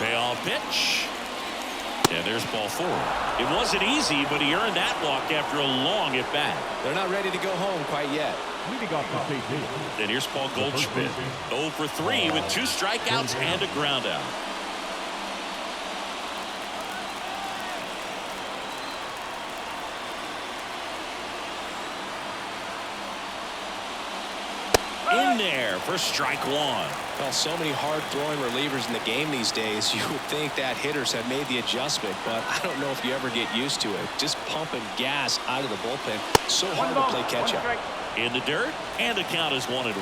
Payoff pitch. And there's ball 4. It wasn't easy, but he earned that walk after a long at bat. They're not ready to go home quite yet. Leading off the state team, And here's Paul Goldschmidt. 0 for 3 with 2 strikeouts and a ground out. for strike one. Well, so many hard-throwing relievers in the game these days, you would think that hitters have made the adjustment, but I don't know if you ever get used to it. Just pumping gas out of the bullpen. So hard to play catch-up. In the dirt, and the count is 1-1.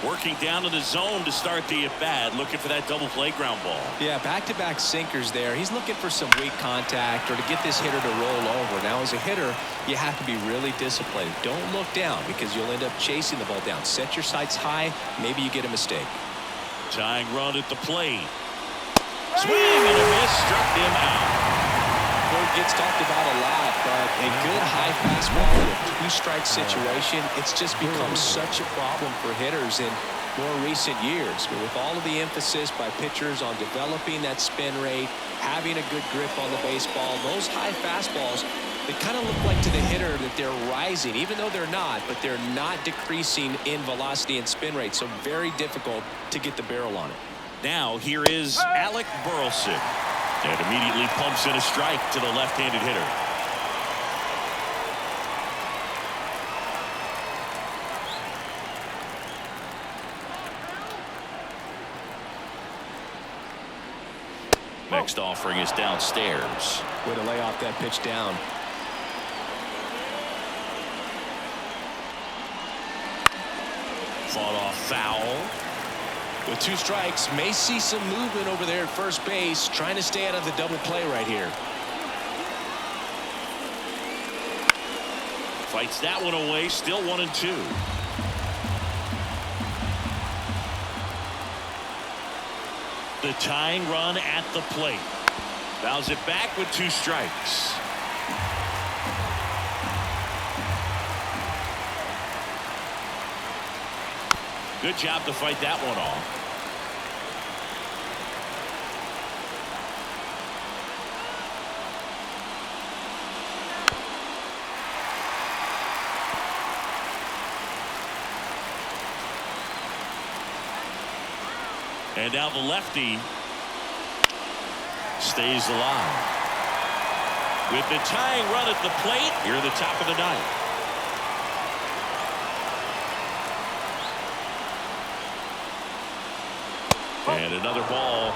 Working down in the zone to start the at-bat, looking for that double play ground ball. Yeah, back-to-back sinkers there. He's looking for some weak contact or to get this hitter to roll over. Now, as a hitter, you have to be really disciplined. Don't look down because you'll end up chasing the ball down. Set your sights high. Maybe you get a mistake. Tying run at the plate. Swing and a miss, struck him out. Word gets talked about a lot, but a good high fastball in a two-strike situation, it's just become such a problem for hitters in more recent years. But with all of the emphasis by pitchers on developing that spin rate, having a good grip on the baseball, those high fastballs, they kind of look like to the hitter that they're rising, even though they're not, but they're not decreasing in velocity and spin rate, so very difficult to get the barrel on it. Now here is Alec Burleson. And immediately pumps in a strike to the left-handed hitter. Next offering is downstairs. Way to lay off that pitch down. Fought off foul. With 2 strikes, may see some movement over there at first base, trying to stay out of the double play right here. Fights that one away, still 1-2. The tying run at the plate. Fouls it back with 2 strikes. Good job to fight that one off. And now the lefty stays alive. With the tying run at the plate, here at the top of the ninth. And another ball.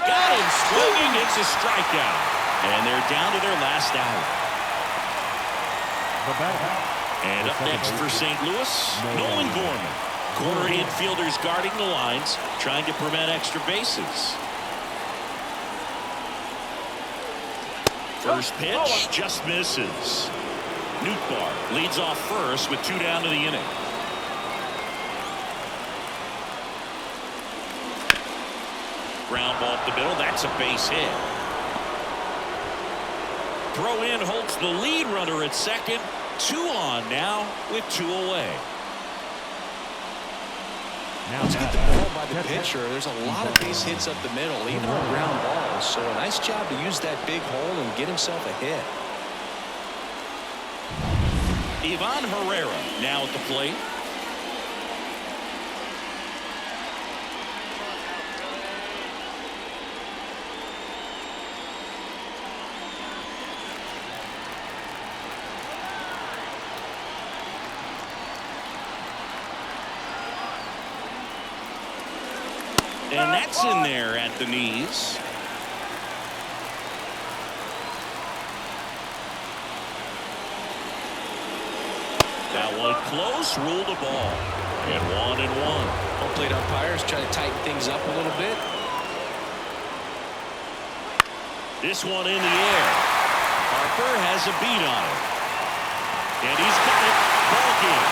Got him swinging. It's a strikeout. And they're down to their last out. And up next for St. Louis, Nolan Gorman. Corner infielders guarding the lines, trying to prevent extra bases. First pitch just misses. Nootbaar leads off first with 2 down to the inning. Ground ball up the middle. That's a base hit. Throw in holds the lead runner at second. 2 on now with 2 away. Let's get the ball by the pitcher. There's a lot of base hits up the middle, even on ground balls. So a nice job to use that big hole and get himself a hit. Ivan Herrera now at the plate. And that's in there at the knees. That one close, ruled a ball. And 1-1. Home plate umpires try to tighten things up a little bit. This one in the air. Harper has a beat on it. And he's got it. Ball game.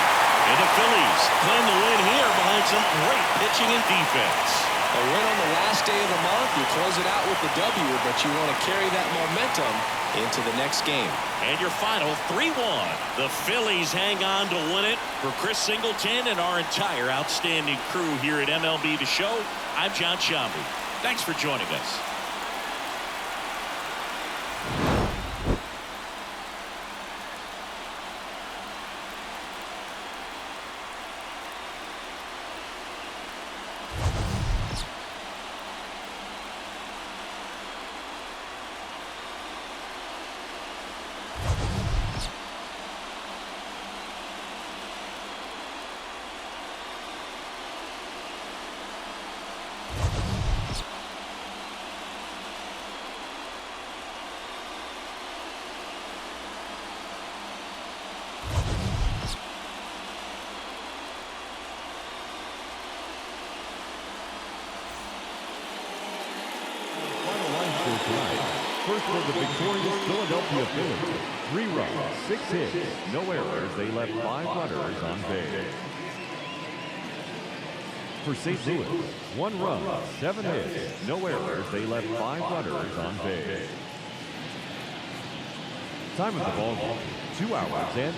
And the Phillies claim the win here behind some great pitching and defense. A win on the last day of the month. You close it out with the W, but you want to carry that momentum into the next game. And your final 3-1. The Phillies hang on to win it. For Chris Singleton and our entire outstanding crew here at MLB The Show, I'm John Shambi. Thanks for joining us. tonight. First for the victorious Philadelphia Phillies. 3 runs, 6 hits, no errors. They left 5 runners on base. For St. Louis, 1 run, 7 hits, no errors. They left 5 runners on base. Time of the ball game, 2 hours and